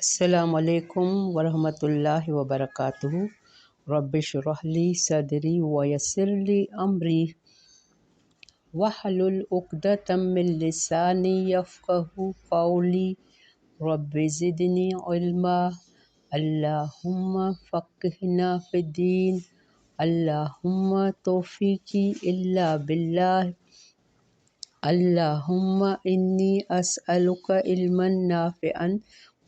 السلام علیکم ورحمۃ اللہ وبرکاتہ۔ رب اشرح لی صدری ویسر لی امری واحلل عقدۃ من لسانی یفقہوا قولی۔ رب زدنی علما، اللہم فقہنا فی الدین، اللہم توفیقی الا باللہ، اللہم انی اسألک علما نافعا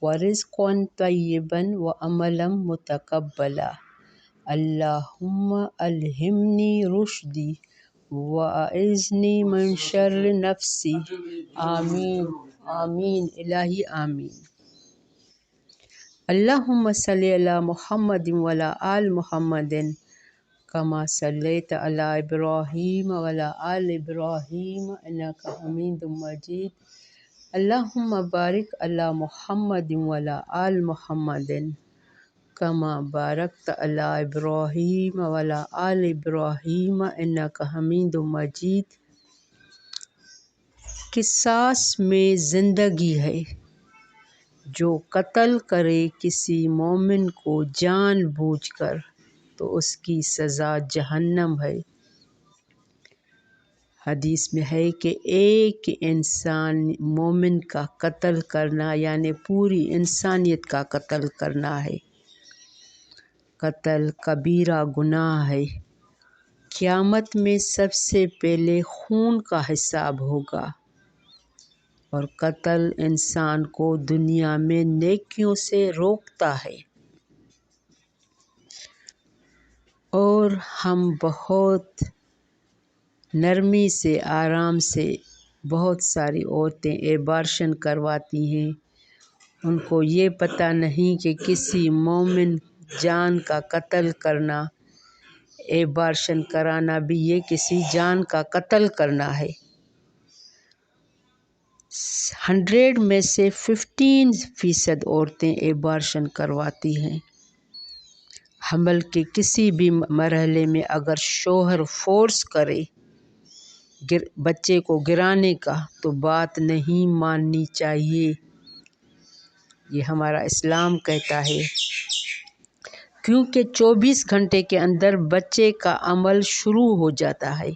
ورزقا طیبا وعملا متقبلا۔ اللہم الہمنی رشدی واعذنی من شر نفسی۔ آمین آمین الہی آمین۔ اللہم صلی علی محمد وعلی آل محمد کما صلیت علی ابراہیم وعلی آل ابراہیم انک حمید مجید۔ اللہم بارک علی محمد وعلی آل محمد کما بارکت علی ابراہیم وعلی آل ابراہیم انک حمید مجید۔ قصاص میں زندگی ہے، جو قتل کرے کسی مومن کو جان بوجھ کر تو اس کی سزا جہنم ہے۔ حدیث میں ہے کہ ایک انسان مومن کا قتل کرنا یعنی پوری انسانیت کا قتل کرنا ہے۔ قتل کبیرہ گناہ ہے۔ قیامت میں سب سے پہلے خون کا حساب ہوگا، اور قتل انسان کو دنیا میں نیکیوں سے روکتا ہے۔ اور ہم بہت نرمی سے آرام سے بہت ساری عورتیں ایبارشن کرواتی ہیں، ان کو یہ پتہ نہیں کہ کسی مومن جان کا قتل کرنا، ایبارشن کرانا بھی یہ کسی جان کا قتل کرنا ہے۔ 100 میں سے 15% عورتیں ایبارشن کرواتی ہیں۔ حمل کے کسی بھی مرحلے میں اگر شوہر فورس کرے بچے کو گرانے کا تو بات نہیں ماننی چاہیے، یہ ہمارا اسلام کہتا ہے، کیونکہ 24 گھنٹے کے اندر بچے کا عمل شروع ہو جاتا ہے۔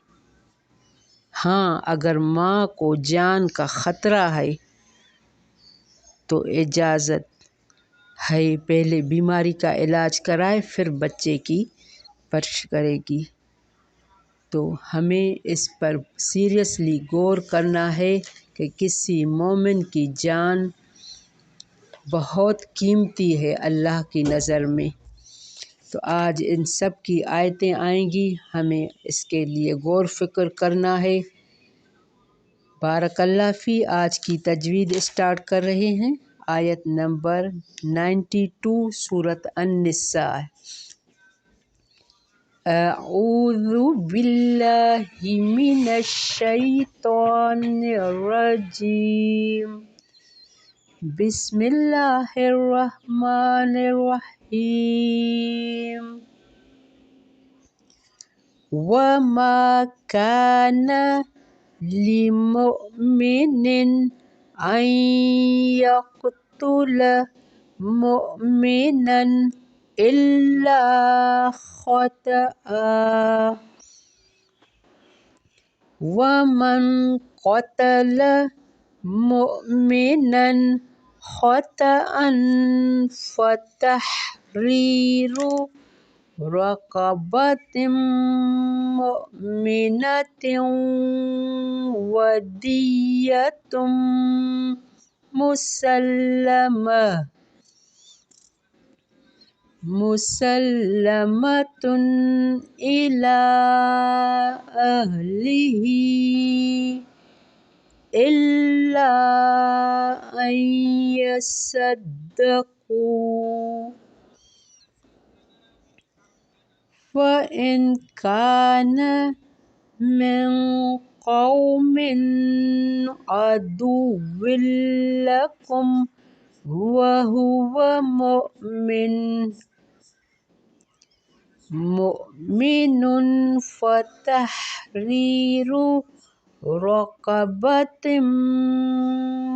ہاں، اگر ماں کو جان کا خطرہ ہے تو اجازت ہے پہلے بیماری کا علاج کرائے پھر بچے کی پرورش کرے گی۔ تو ہمیں اس پر سیریسلی غور کرنا ہے کہ کسی مومن کی جان بہت قیمتی ہے اللہ کی نظر میں۔ تو آج ان سب کی آیتیں آئیں گی، ہمیں اس کے لیے غور فکر کرنا ہے۔ بارک اللہ فی۔ آج کی تجوید اسٹارٹ کر رہے ہیں۔ آیت نمبر 92 سورۃ النساء۔ اعوذ باللہ من الشیطان الرجیم، بسم اللہ الرحمن الرحیم۔ وما كان لمؤمن أن يقتل مؤمنا إلا خطأ، ومن قتل مؤمنا خطأ فتحرير رقبة مؤمنة ودية مسلمة إلى أهله إلا أن يصدقوا، فإن كان من قوم عدو لكم وهو مؤمن فتحرير رقبة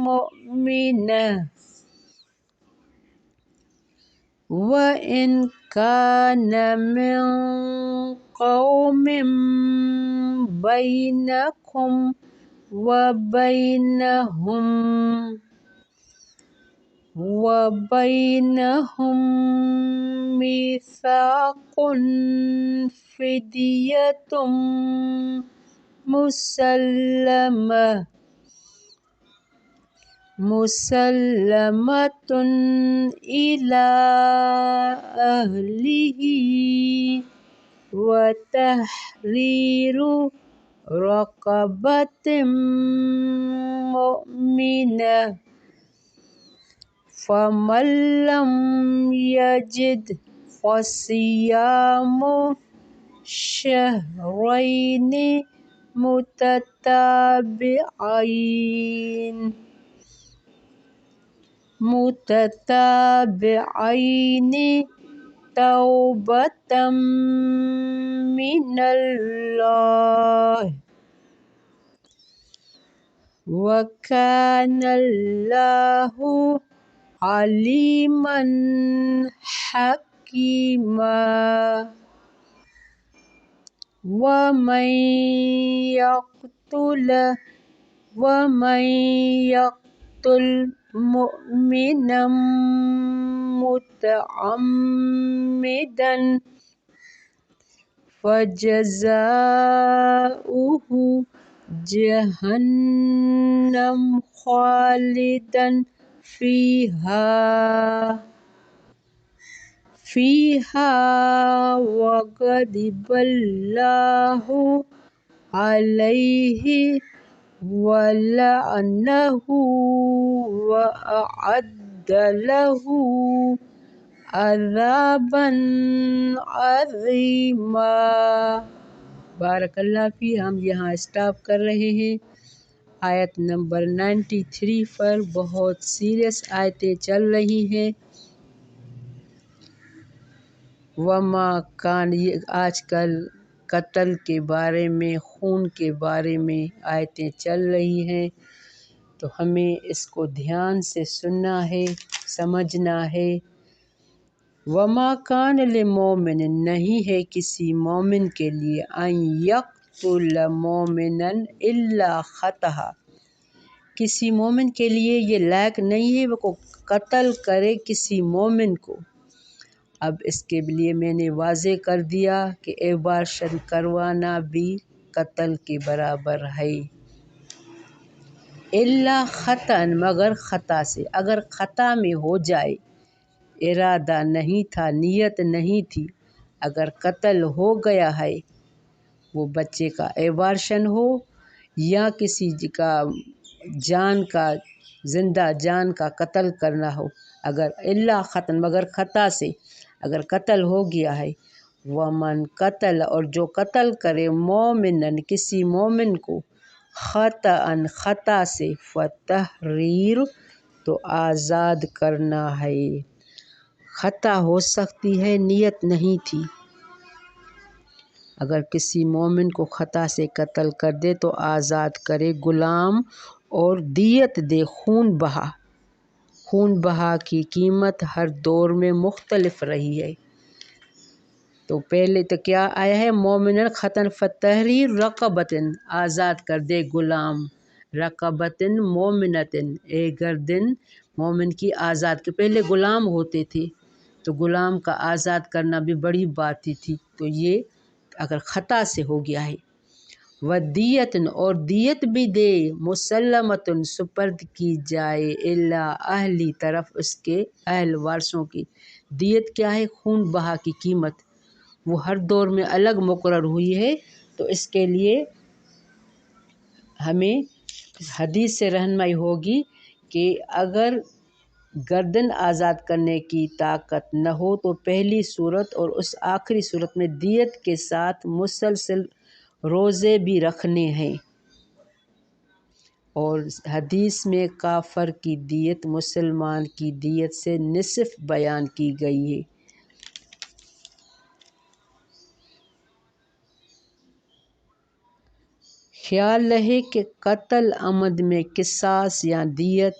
مؤمنة، وَإِنْ كَانَ مِنْ قَوْمٍ بَيْنَكُمْ وَبَيْنَهُمْ مِيثَاقٌ فِدْيَةٌ مُسَلَّمَةٌ إِلَى أَهْلِهِ وَتَحْرِيرُ رَقَبَةٍ مُؤْمِنَةٍ فَمَنْ لَمْ يَجِدْ فَصِيَامُ شَهْرَيْنِ متتابعين توبة من الله وكان الله عليما حكيما ومن يقتل مؤمنا متعمدا فجزاؤه جهنم خالدا فيها وغضب الله عليه وَلَعَنَهُ وَأَعَدَّ لَهُ عَذَابًا عَظِيمًا۔ بارک اللہ فی۔ ہم یہاں اسٹاپ کر رہے ہیں۔ آیت نمبر 93 پر بہت سیریس آیتیں چل رہی ہیں۔ وما کان، آج کل قتل کے بارے میں، خون کے بارے میں آیتیں چل رہی ہیں، تو ہمیں اس کو دھیان سے سننا ہے، سمجھنا ہے۔ وما کان لمومن، نہیں ہے کسی مومن کے لیے، ان یقتل مومنا الا خطأ، کسی مومن کے لیے یہ لائق نہیں ہے وہ قتل کرے کسی مومن کو۔ اب اس کے لیے میں نے واضح کر دیا کہ ایبارشن کروانا بھی قتل کے برابر ہے۔ الا خطأ، مگر خطا سے، اگر خطا میں ہو جائے، ارادہ نہیں تھا، نیت نہیں تھی، اگر قتل ہو گیا ہے، وہ بچے کا ایبارشن ہو یا کسی کا زندہ جان کا قتل کرنا ہو، اگر الا خطأ، مگر خطا سے اگر قتل ہو گیا ہے، ومن قتل، اور جو قتل کرے، مومنن، کسی مومن کو، خطأ، خطا سے، فتحریر، تو آزاد کرنا ہے۔ خطا ہو سکتی ہے، نیت نہیں تھی، اگر کسی مومن کو خطا سے قتل کر دے تو آزاد کرے، غلام، اور دیت دے، خون بہا کی قیمت ہر دور میں مختلف رہی ہے۔ تو پہلے تو کیا آیا ہے، مومنن خطأ فتحریر رقبۃ، آزاد کر دے غلام، رقبۃ مومنۃ، ایک گردن مومن کی آزاد کے، پہلے غلام ہوتے تھے تو غلام کا آزاد کرنا بھی بڑی بات تھی، تو یہ اگر خطا سے ہو گیا ہے۔ ودیت، اور دیت بھی دے، مسلمۃ، سپرد کی جائے، الی اہلی، طرف اس کے اہل وارثوں کی۔ دیت کیا ہے، خون بہا کی قیمت، وہ ہر دور میں الگ مقرر ہوئی ہے، تو اس کے لیے ہمیں حدیث سے رہنمائی ہوگی کہ اگر گردن آزاد کرنے کی طاقت نہ ہو تو پہلی صورت اور اس آخری صورت میں دیت کے ساتھ مسلسل روزے بھی رکھنے ہیں، اور حدیث میں کافر کی دیت مسلمان کی دیت سے نصف بیان کی گئی ہے۔ خیال رہے کہ قتل عمد میں قصاص یا دیت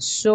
100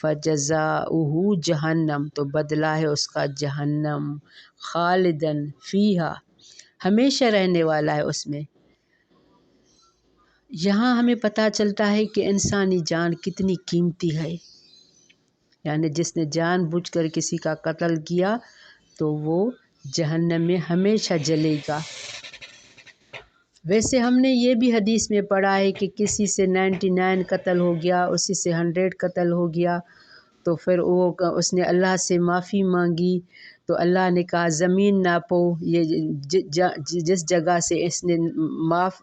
فجزاؤہ جہنم، تو بدلہ ہے اس کا جہنم، خالدن فیہا، ہمیشہ رہنے والا ہے اس میں۔ یہاں ہمیں پتہ چلتا ہے کہ انسانی جان کتنی قیمتی ہے، یعنی جس نے جان بوجھ کر کسی کا قتل کیا تو وہ جہنم میں ہمیشہ جلے گا۔ ویسے ہم نے یہ بھی حدیث میں پڑھا ہے کہ کسی سے 99 قتل ہو گیا، اسی سے 100 قتل ہو گیا، تو پھر اس نے اللہ سے معافی مانگی، تو اللہ نے کہا زمین ناپو، یہ جس جگہ سے اس نے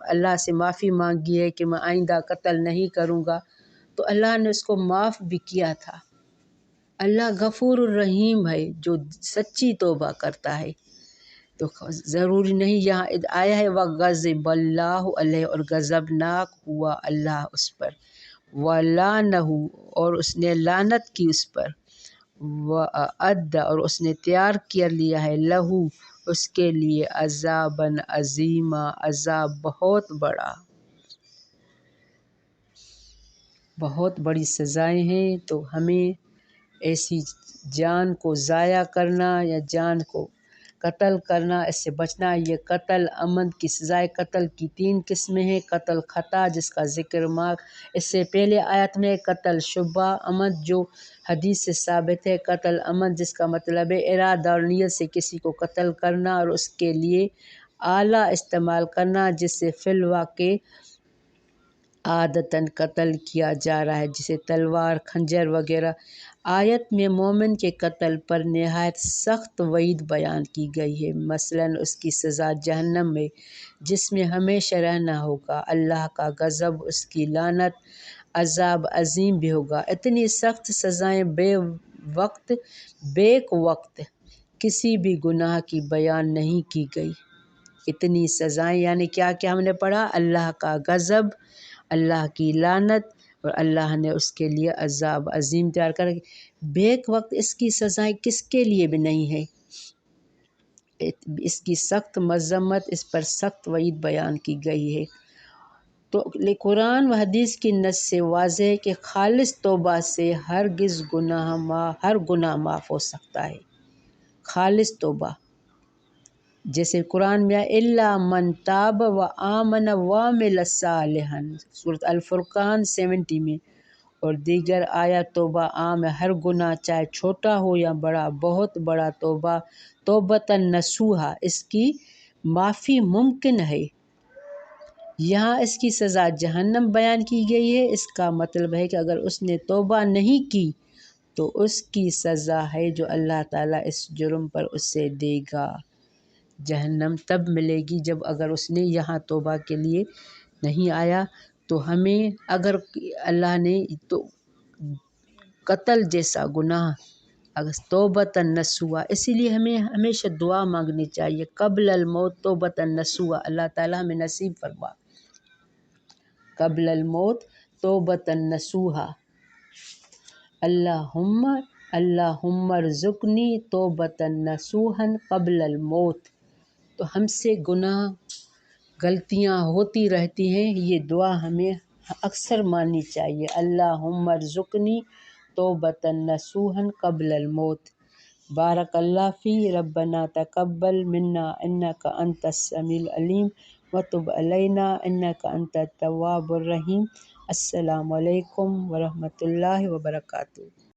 اللہ سے معافی مانگی ہے کہ میں آئندہ قتل نہیں کروں گا، تو اللہ نے اس کو معاف بھی کیا تھا۔ اللہ غفور الرحیم ہے جو سچی توبہ کرتا ہے، تو ضروری نہیں، یہاں آیا ہے وغضب اللہ علیہ، اور غضبناک ہوا اللہ اس پر، ولعنہ، اور اس نے لعنت کی اس پر، وَأَعَدَّ، اور اس نے تیار کر لیا ہے لہو، اس کے لیے عذابًا عظیما، عذاب بہت بڑا، بہت بڑی سزائیں ہیں۔ تو ہمیں ایسی جان کو ضائع کرنا یا جان کو قتل کرنا، اس سے بچنا۔ یہ قتل عمد کی سزائے قتل کی 3 قسمیں ہیں: قتل خطا، جس کا ذکر اس سے پہلے آیت میں، قتل شبہ عمد جو حدیث سے ثابت ہے، قتل عمد جس کا مطلب ہے ارادہ اور نیت سے کسی کو قتل کرنا اور اس کے لیے آلہ استعمال کرنا جس سے فی الواقع عادتاً قتل کیا جا رہا ہے، جسے تلوار، خنجر وغیرہ۔ آیت میں مومن کے قتل پر نہایت سخت وعید بیان کی گئی ہے، مثلاً اس کی سزا جہنم میں جس میں ہمیشہ رہنا ہوگا، اللہ کا غضب، اس کی لعنت، عذاب عظیم بھی ہوگا۔ اتنی سخت سزائیں بیک وقت کسی بھی گناہ کی بیان نہیں کی گئی۔ اتنی سزائیں یعنی کیا کیا ہم نے پڑھا؟ اللہ کا غضب، اللہ کی لعنت، اور اللہ نے اس کے لیے عذاب عظیم تیار کر۔ بیک وقت اس کی سزائیں کس کے لیے بھی نہیں ہے، اس کی سخت مذمت، اس پر سخت وعید بیان کی گئی ہے۔ تو قرآن و حدیث کی نص سے واضح ہے کہ خالص توبہ سے ہر گناہ معاف ہو سکتا ہے، خالص توبہ، جیسے قرآن میں الا من تاب وآمن وعمل صالحا، سورۃ الفرقان 70 میں، اور دیگر آیات توبہ عام ہے، ہر گناہ چاہے چھوٹا ہو یا بڑا، بہت بڑا توبہ، توبۃ نصوحا، اس کی معافی ممکن ہے۔ یہاں اس کی سزا جہنم بیان کی گئی ہے، اس کا مطلب ہے کہ اگر اس نے توبہ نہیں کی تو اس کی سزا ہے جو اللہ تعالیٰ اس جرم پر اسے دے گا، جہنم تب ملے گی جب اگر اس نے یہاں توبہ کے لیے نہیں آیا۔ تو ہمیں اگر اللہ نے تو قتل جیسا گناہ اگر توبۃ نصوحا، اسی لیے ہمیں ہمیشہ دعا مانگنی چاہیے قبل الموت توبۃ نصوحا، اللہ تعالیٰ ہمیں نصیب فرما قبل الموت توبۃ نصوحا، اللہم ارزقنی توبۃ نصوحا قبل الموت۔ تو ہم سے گناہ غلطیاں ہوتی رہتی ہیں، یہ دعا ہمیں اکثر ماننی چاہیے، اللہم ارزقنی توبۃ نصوحا قبل الموت۔ بارک اللہ فی، ربنا تقبل منا انک انت السمیع العلیم وتب علینا انک انت التواب الرحیم۔ السلام علیکم ورحمۃ اللہ وبرکاتہ۔